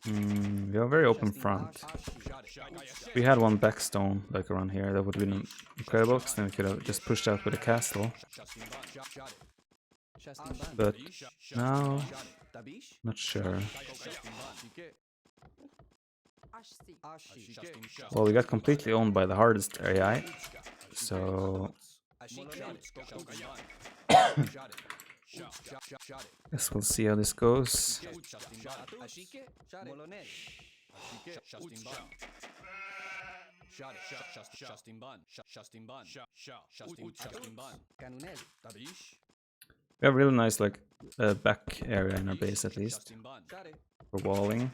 We have a very open front. If we had one backstone like around here, that would have been incredible, because then we could have just pushed out with a castle. But now, not sure. Well, we got completely owned by the hardest AI, so guess we'll see how this goes. We have really nice like back area in our base at least for walling,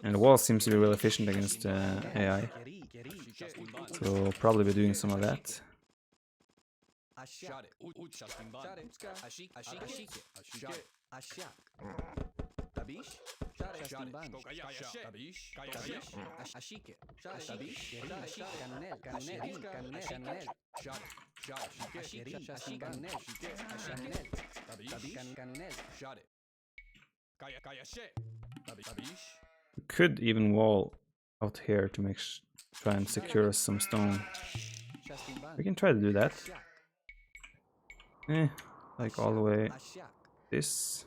and the wall seems to be really efficient against AI, so we'll probably be doing some of that. We could even wall out here to try and secure us some stone. We can try to do that. Like all the way this.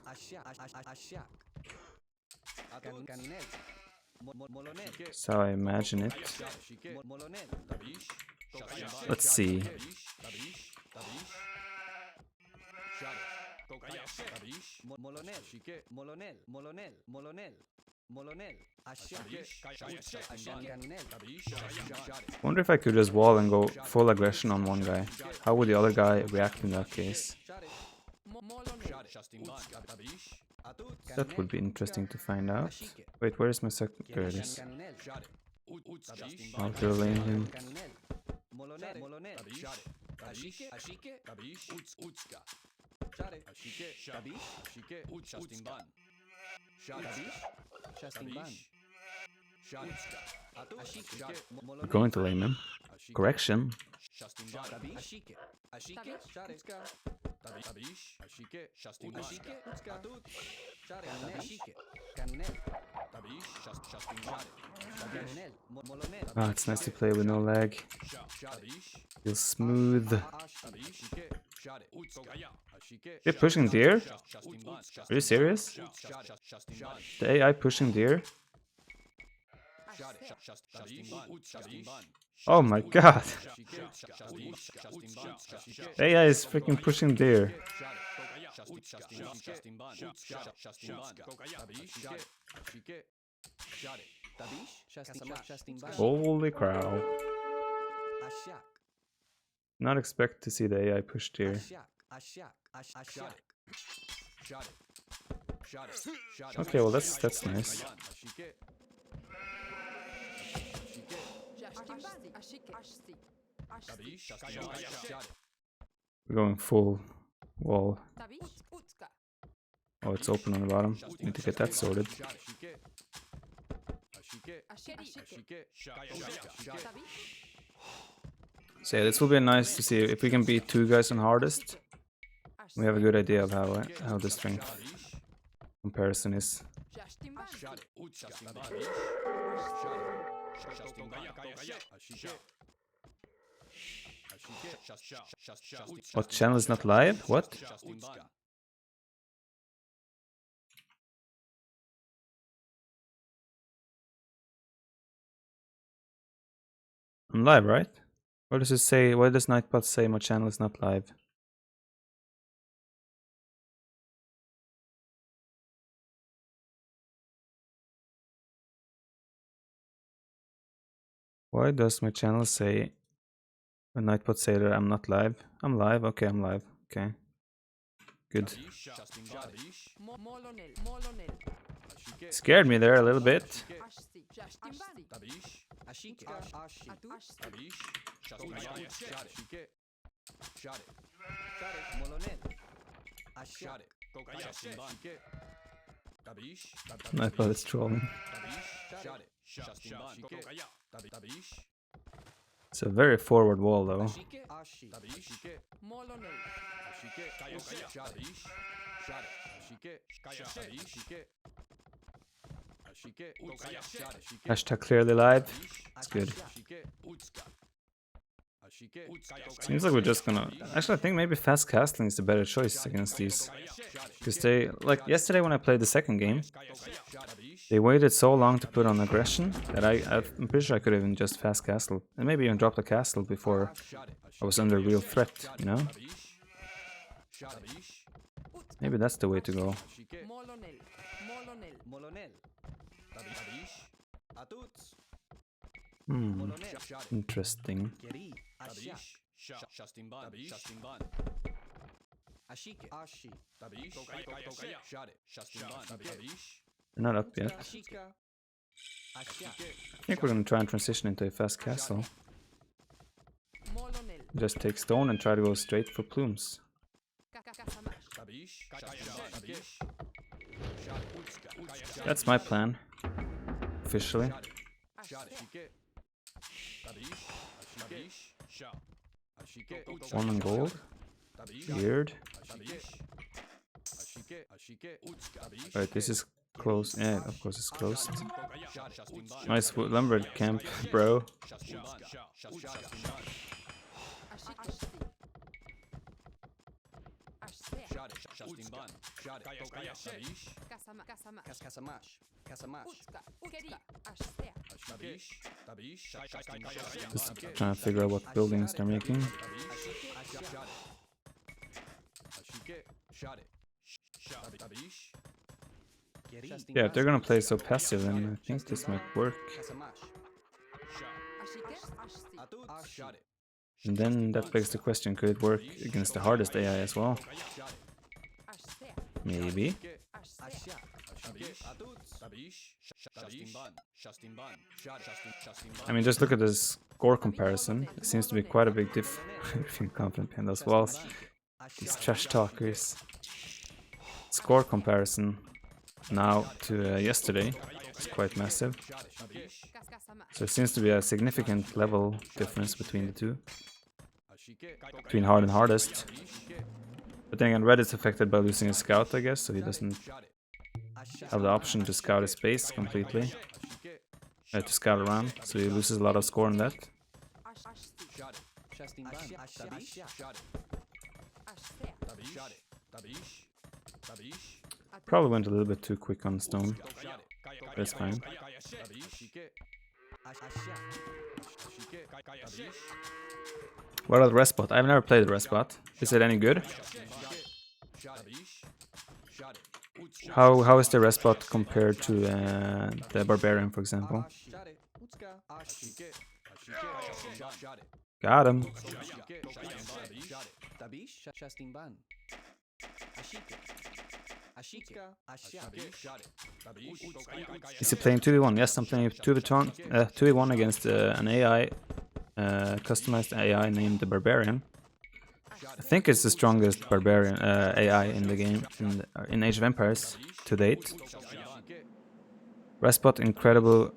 That's how I imagine it. Let's see. Wonder if I could just wall and go full aggression on one guy. How would the other guy react in that case? That would be interesting to find out. Wait, where is my second? There it is. I'll lane him. We're going to lane him. Correction. Ah, it's nice to play with no lag. Feels smooth. They're pushing deer? Are you serious? The AI pushing deer? Oh my god! The AI is freaking pushing deer. Holy cow. Not expect to see the AI push deer. Okay, well that's nice. We're going full wall. Oh, it's open on the bottom. Need to get that sorted. So yeah, this will be nice to see if we can beat two guys on hardest. We have a good idea of how the strength comparison is. What, channel is not live? What? I'm live, right? What does it say? Why does Nightbot say my channel is not live? Why does my channel say when Nightbot say that I'm not live? I'm live. Okay, I'm live. Okay. Good. Scared me there a little bit. Nightbot is trolling. It's a very forward wall though. Hashtag clearly live. It's good. Seems like we're just gonna... Actually, I think maybe fast castling is the better choice against these. Because they... Like, yesterday when I played the second game, they waited so long to put on aggression that I'm pretty sure I could have even just fast castled. And maybe even dropped the castle before I was under real threat, you know? Maybe that's the way to go. Interesting. They're not up yet. I think we're gonna try and transition into a fast castle. Just take stone and try to go straight for plumes. That's my plan. Officially. One on gold. Weird. Alright, this is close. Yeah, of course it's closed. Nice lumber camp, bro. Just trying to figure out what buildings they're making. Yeah, if they're gonna play so passive, then I think this might work. And then that begs the question, could it work against the hardest AI as well? Maybe. I mean, just look at this score comparison. It seems to be quite a big diff. Feel confident behind those walls. These trash talkers. Score comparison now to yesterday is quite massive. So it seems to be a significant level difference between the two. Between hard and hardest. But then again, Red is affected by losing his scout, I guess, so he doesn't have the option to scout his base completely. To scout around, so he loses a lot of score on that. Probably went a little bit too quick on stone. That's fine. What about the rest bot? I've never played the rest bot. Is it any good? How is the rest bot compared to the Barbarian, for example? Got him. Is he playing 2v1? Yes, I'm playing 2v1 against an AI, customized AI named the Barbarian. I think it's the strongest Barbarian AI in the game, in Age of Empires to date. Restbot incredible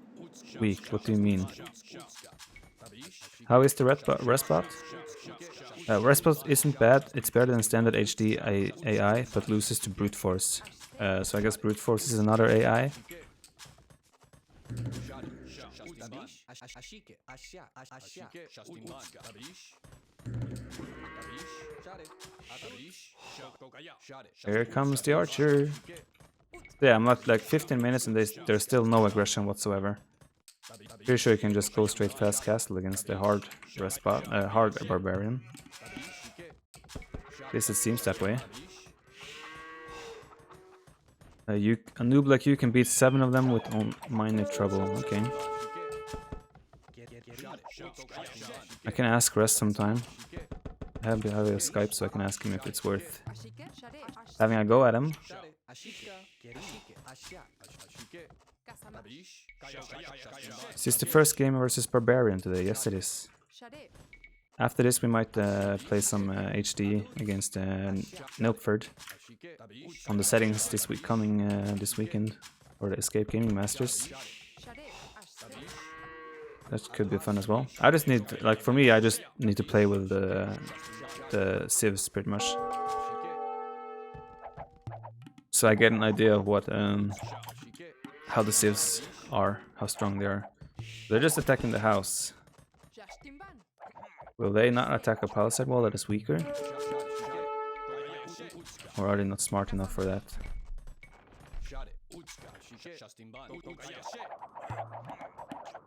weak. What do you mean? How is the Restbot? Restbot isn't bad. It's better than standard HD AI, but loses to brute force. So I guess brute force is another AI. Here comes the archer. Yeah, I'm at like 15 minutes and there's still no aggression whatsoever. Pretty sure you can just go straight fast castle against the hard hard Barbarian. At least it seems that way. A noob like you can beat 7 of them with minor trouble. Okay. I can ask Rest sometime. I have a Skype, so I can ask him if it's worth having a go at him. Is this the first game versus Barbarian today? Yes, it is. After this, we might play some HD against Nilford on the settings this weekend for the Escape Gaming Masters. That could be fun as well. I just need, like, for me, I just need to play with the civs pretty much, so I get an idea of what how the civs are, how strong they are. They're just attacking the house. Will they not attack a palisade wall that is weaker? Or are they not smart enough for that?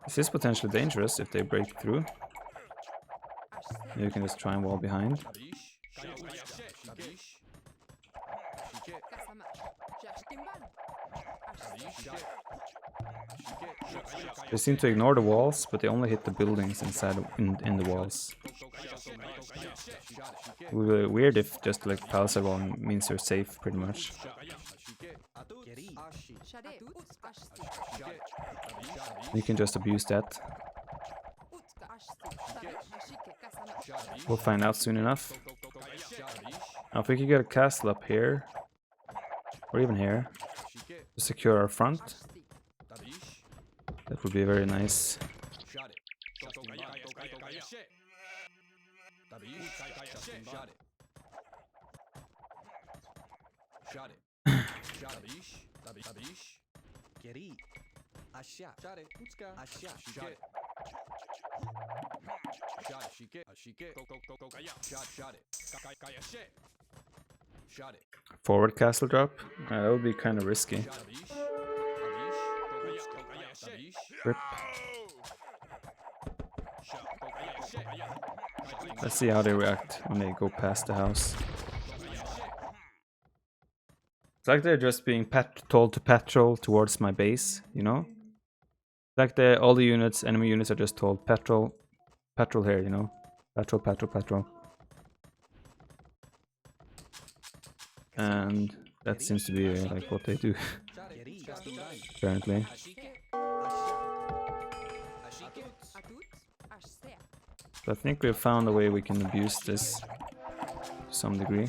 This is potentially dangerous if they break through. You can just try and wall behind. They seem to ignore the walls, but they only hit the buildings inside in the walls. It would be weird if just like palisade wall means you're safe pretty much. You can just abuse that. We'll find out soon enough. Now if we could get a castle up here, or even here, to secure our front, that would be very nice. Forward castle drop? That would be kind of risky. Rip. Let's see how they react when they go past the house. It's like they're just being told to patrol towards my base, you know? Like all the units, enemy units are just told patrol here, you know? Patrol. And that seems to be like what they do, apparently. So I think we've found a way we can abuse this to some degree.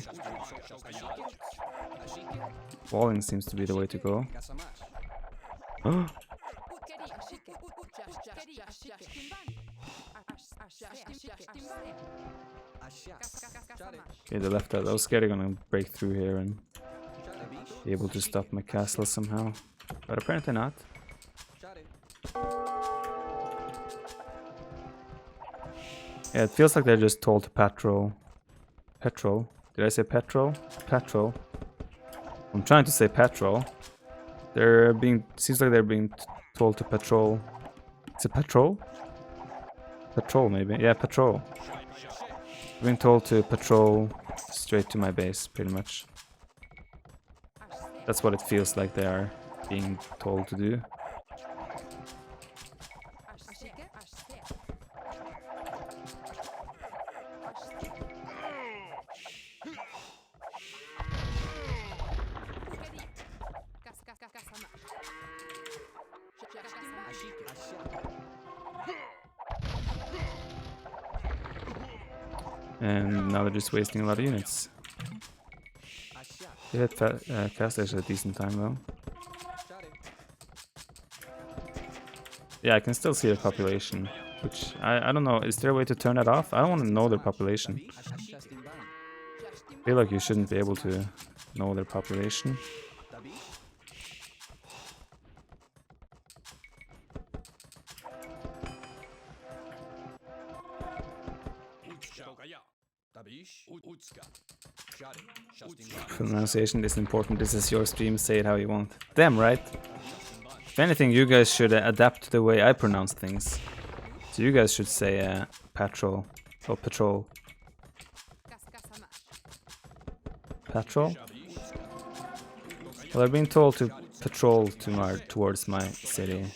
Walling seems to be the way to go. Okay, the left out. I was scared they're gonna break through here and be able to stop my castle somehow, but apparently not. Yeah, it feels like they're just told to patrol. Petrol? Did I say petrol? Patrol. I'm trying to say patrol. Seems like they're being told to patrol. Is it patrol? Patrol maybe. Yeah, patrol. Being told to patrol straight to my base, pretty much. That's what it feels like they are being told to do. And now they're just wasting a lot of units. They hit Castlers at a decent time though. Yeah, I can still see their population, which I don't know, is there a way to turn that off? I don't want to know their population. I feel like you shouldn't be able to know their population. Pronunciation is important. This is your stream. Say it how you want. Damn right. If anything, you guys should adapt the way I pronounce things. So you guys should say patrol or patrol. Patrol? Well, I've been told to patrol towards my city.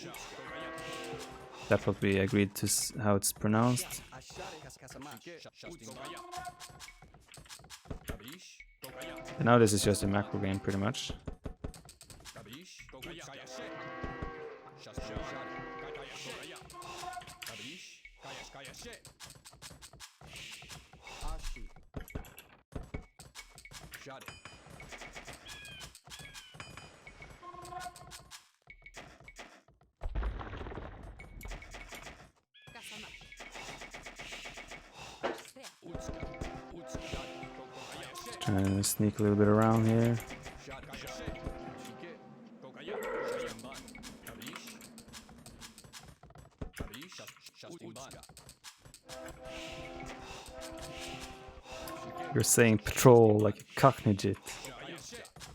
That's what we agreed to how it's pronounced. And now this is just a macro game, pretty much. Sneak a little bit around here. You're saying patrol like a cockney.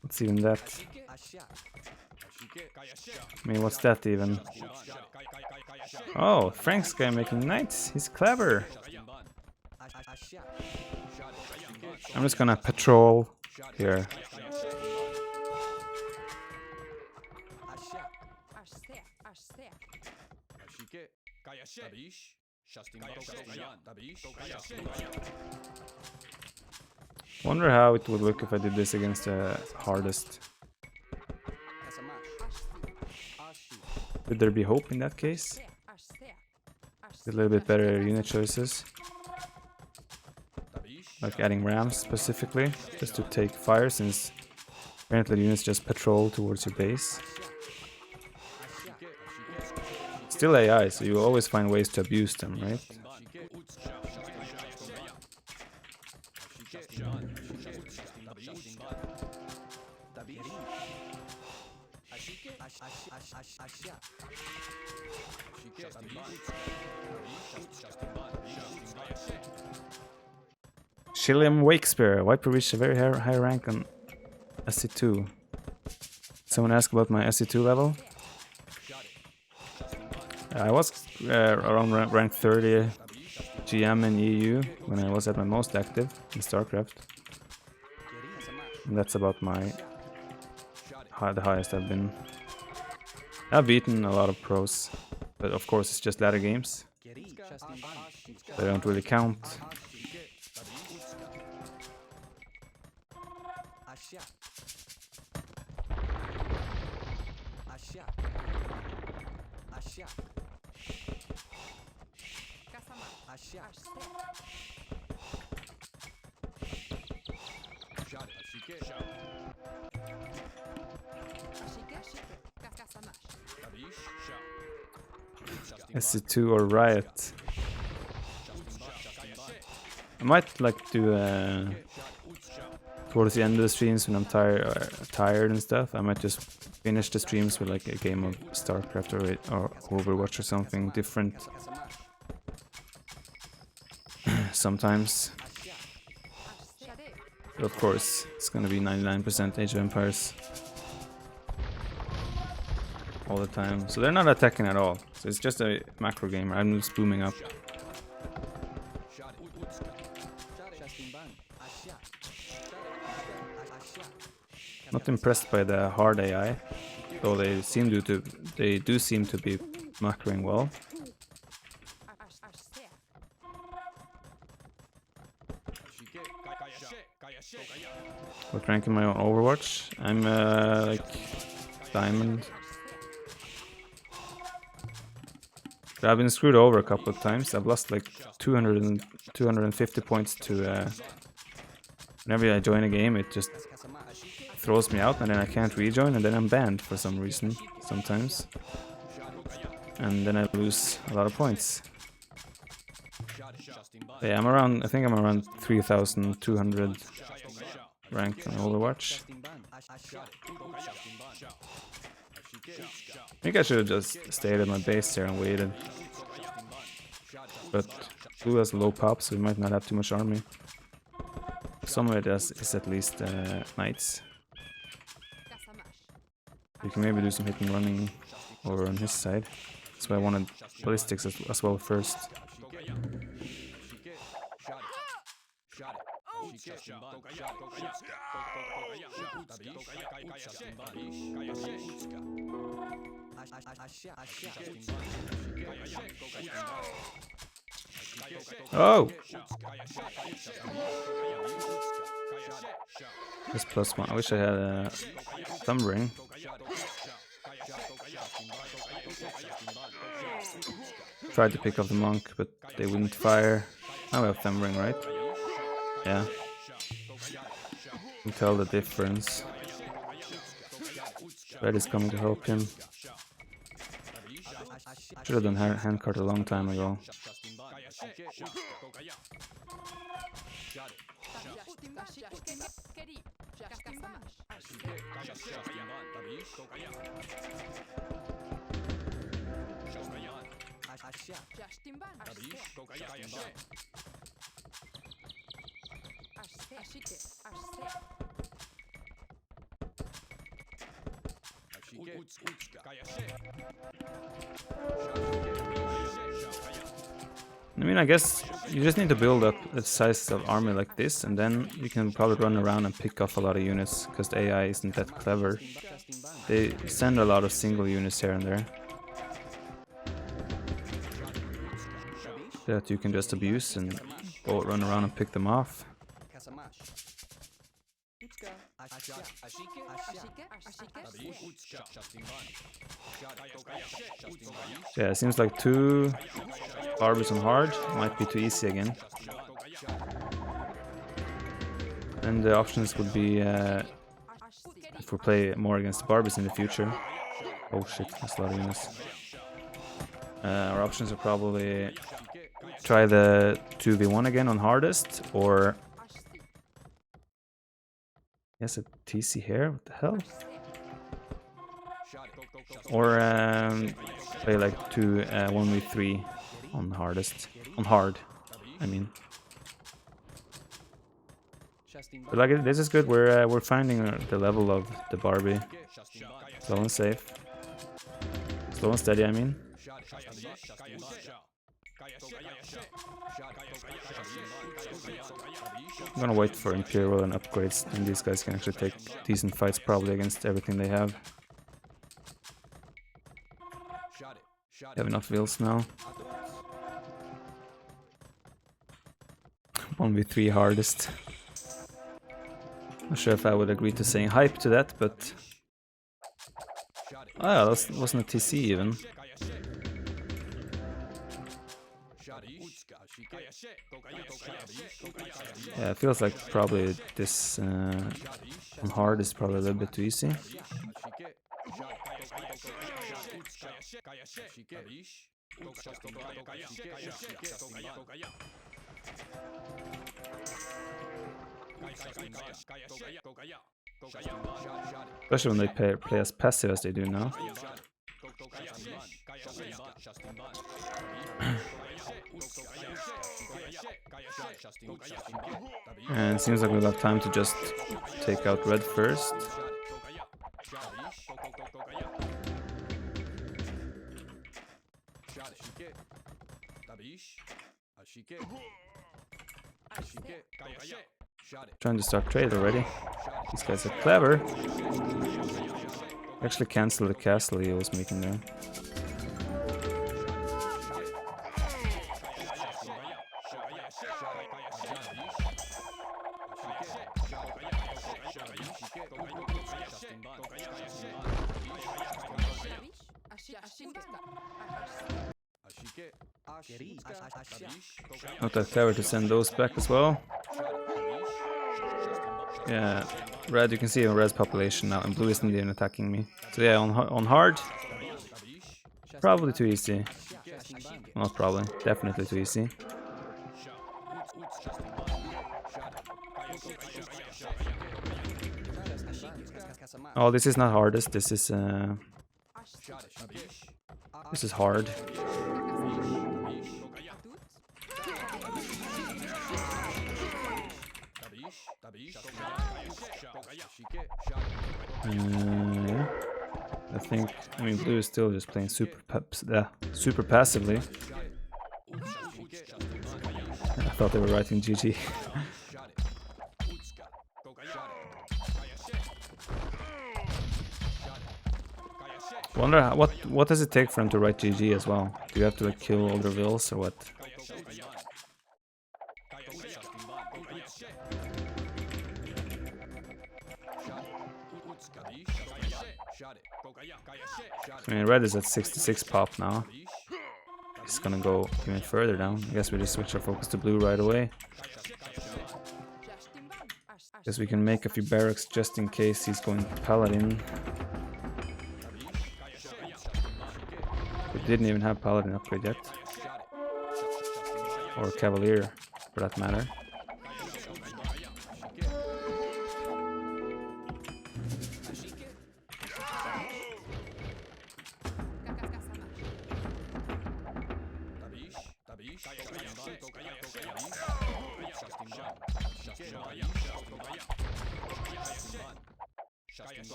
What's even that? I mean, what's that even? Oh, Frank's guy making knights. He's clever. I'm just gonna patrol here. Wonder how it would look if I did this against the hardest. Would there be hope in that case? A little bit better unit choices. Like adding rams specifically, just to take fire, since apparently the units just patrol towards your base. Still AI, so you always find ways to abuse them, right? Shilliam Wakespear, Viper reached a very high rank on SC2. Someone asked about my SC2 level. I was around rank 30 GM in EU when I was at my most active in StarCraft. And that's about my the highest I've been. I've beaten a lot of pros, but of course it's just ladder games. They don't really count. SC2 or Riot. I might like do towards the end of the streams when I'm tired and stuff. I might just finish the streams with like a game of StarCraft or Overwatch or something different. Sometimes. But of course, it's gonna be 99% Age of Empires all the time. So they're not attacking at all. So it's just a macro gamer. I'm just booming up. Not impressed by the hard AI, though they do seem to be macroing well. What rank am I on Overwatch? I'm like diamond. But I've been screwed over a couple of times. I've lost like 250 points to whenever I join a game. It just throws me out, and then I can't rejoin, and then I'm banned for some reason sometimes, and then I lose a lot of points. Yeah, I think I'm around 3,200 rank on Overwatch. I think I should have just stayed at my base there and waited. But blue has low pop, so we might not have too much army. Some of it is at least knights. You can maybe do some hit and running over on his side. That's why I wanted ballistics as well first. Oh! This +1. I wish I had a thumb ring. Tried to pick up the monk, but they wouldn't fire. Now we have thumb ring, right? Yeah. You can tell the difference. Red is coming to help him. Should have done handcart a long time ago. I mean, I guess you just need to build up the size of army like this, and then you can probably run around and pick off a lot of units, because the AI isn't that clever. They send a lot of single units here and there that you can just abuse and go run around and pick them off. Yeah, it seems like 2 Barbers on hard might be too easy again. And the options would be, if we play more against the Barbers in the future. Oh shit, that's a lot of units. Our options are probably try the 2v1 again on hardest, or... Yes, a TC here, what the hell? Or play like 2 1v3 on hardest. On hard, I mean. But like, this is good, we're finding the level of the Barbie. Slow and safe. Slow and steady, I mean. I'm gonna wait for Imperial and upgrades, and these guys can actually take decent fights probably against everything they have. They have enough wheels now. 1v3 hardest. Not sure if I would agree to saying hype to that, but... Oh yeah, that wasn't a TC even. Yeah, it feels like probably this on hard is probably a little bit too easy. Especially when they play as passive as they do now. And it seems like we'll have time to just take out red first. Trying to start trade already. These guys are clever. Actually cancel the castle he was making there. Not that clever to send those back as well. Yeah, red, you can see red's population now, and blue isn't even attacking me. So yeah, on hard, probably too easy. Not probably, definitely too easy. Oh, this is not hardest, this is hard. Yeah. I mean, blue is still just playing super passively. I thought they were writing GG. Wonder what does it take for him to write GG as well? Do you have to like kill all the vills or what? I mean, red is at 66 pop now. He's gonna go even further down. I guess we just switch our focus to blue right away. Guess we can make a few barracks just in case he's going paladin. We didn't even have paladin upgrade yet. Or cavalier, for that matter.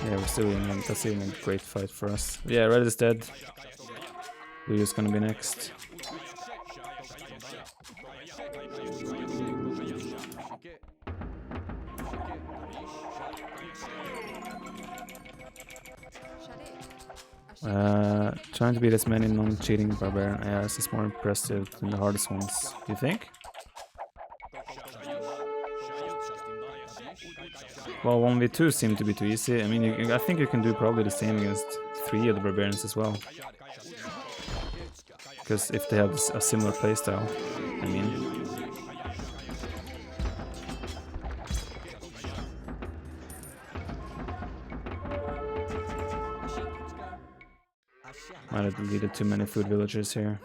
Yeah, we're still in. That's even a great fight for us. Yeah, red is dead. Blue is gonna be next. Trying to beat as many non-cheating Barbarian AIs is more impressive than the hardest ones. Do you think? Well, 1v2 seem to be too easy. I mean, I think you can do probably the same against 3 of the Barbarians as well. Because if they have a similar playstyle, I mean. Might have deleted too many food villagers here.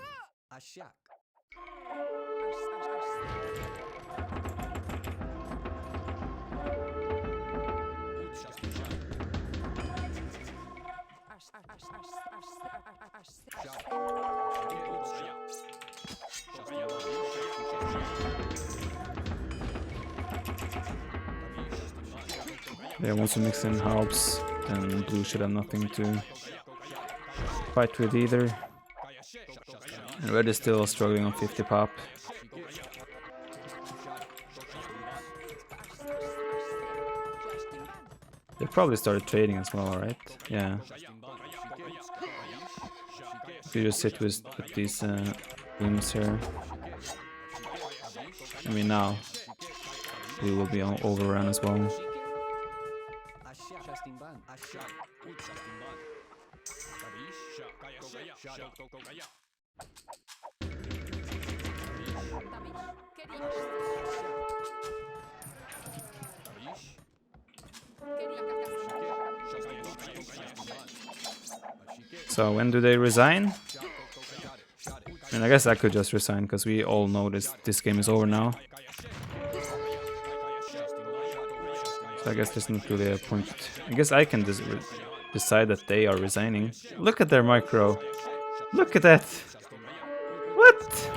Yeah, once we mix in herbs, then blue should have nothing to fight with either. And red is still struggling on 50 pop. They probably started trading as well, right? Yeah. If you just sit with these wings here. I mean, now we will be overrun as well. So when do they resign? I mean, I guess I could just resign because we all know this game is over now. So I guess there's not really a point. I guess I can decide that they are resigning. Look at their micro. Look at that. What?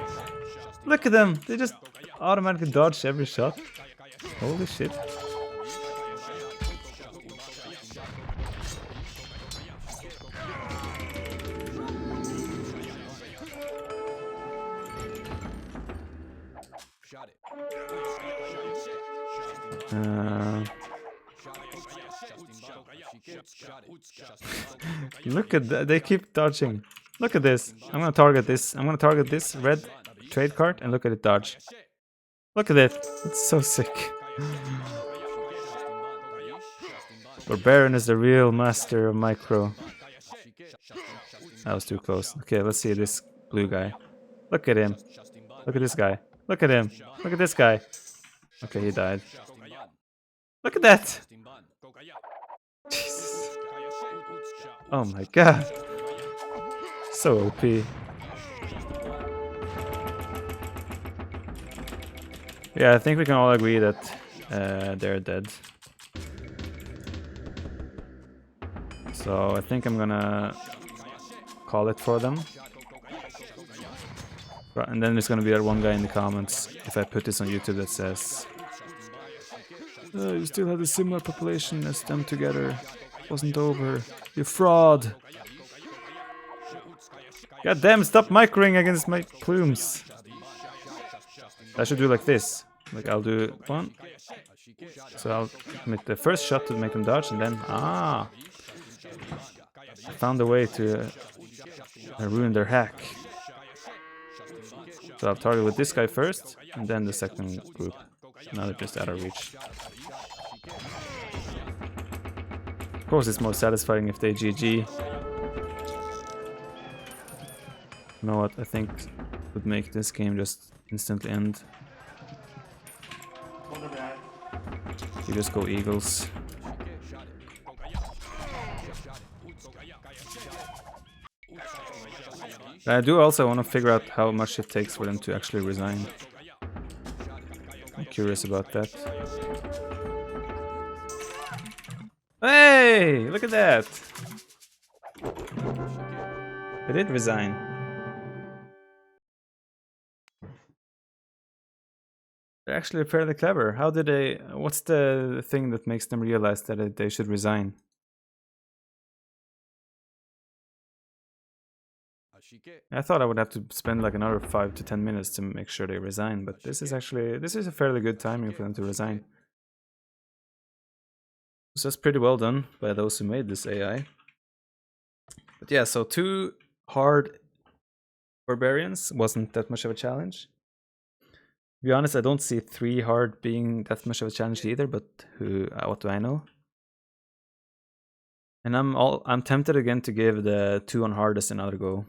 Look at them. They just automatically dodge every shot. Holy shit. Look at that, they keep dodging. Look at this. I'm gonna target this. I'm gonna target this red trade card and look at it dodge. Look at it. It's so sick. Barbarian is the real master of micro. That was too close. Okay, let's see this blue guy. Look at him. Look at this guy. Look at him. Look at this guy. Okay, he died. Look at that. Jesus. Oh my god. So OP. Yeah, I think we can all agree that they're dead. So I think I'm gonna call it for them. And then there's gonna be that one guy in the comments, if I put this on YouTube, that says you still have a similar population as them together. Wasn't over. You fraud. God damn, stop microing against my plumes. I should do like this. Like I'll do one. So I'll commit the first shot to make them dodge and then I found a way to ruin their hack. So I'll target with this guy first and then the second group. Now they're just out of reach. Of course it's more satisfying if they GG. You know what, I think would make this game just instantly end. You just go Eagles. But I do also want to figure out how much it takes for them to actually resign. I'm curious about that. Hey, look at that! They did resign. They're actually fairly clever. How did they... What's the thing that makes them realize that they should resign? I thought I would have to spend like another 5 to 10 minutes to make sure they resign, but this is a fairly good timing for them to resign. So that's pretty well done by those who made this AI. But yeah, so 2 hard Barbarians wasn't that much of a challenge. To be honest, I don't see 3 hard being that much of a challenge either, but what do I know? And I'm tempted again to give the 2 on hardest another go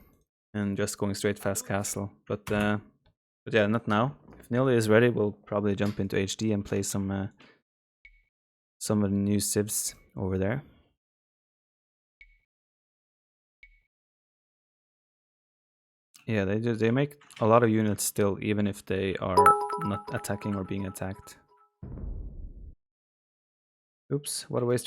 and just going straight fast castle. But yeah, not now. If Nearly is ready, we'll probably jump into HD and play some of the new civs over there. Yeah, they make a lot of units still, even if they are not attacking or being attacked. Oops, what a waste.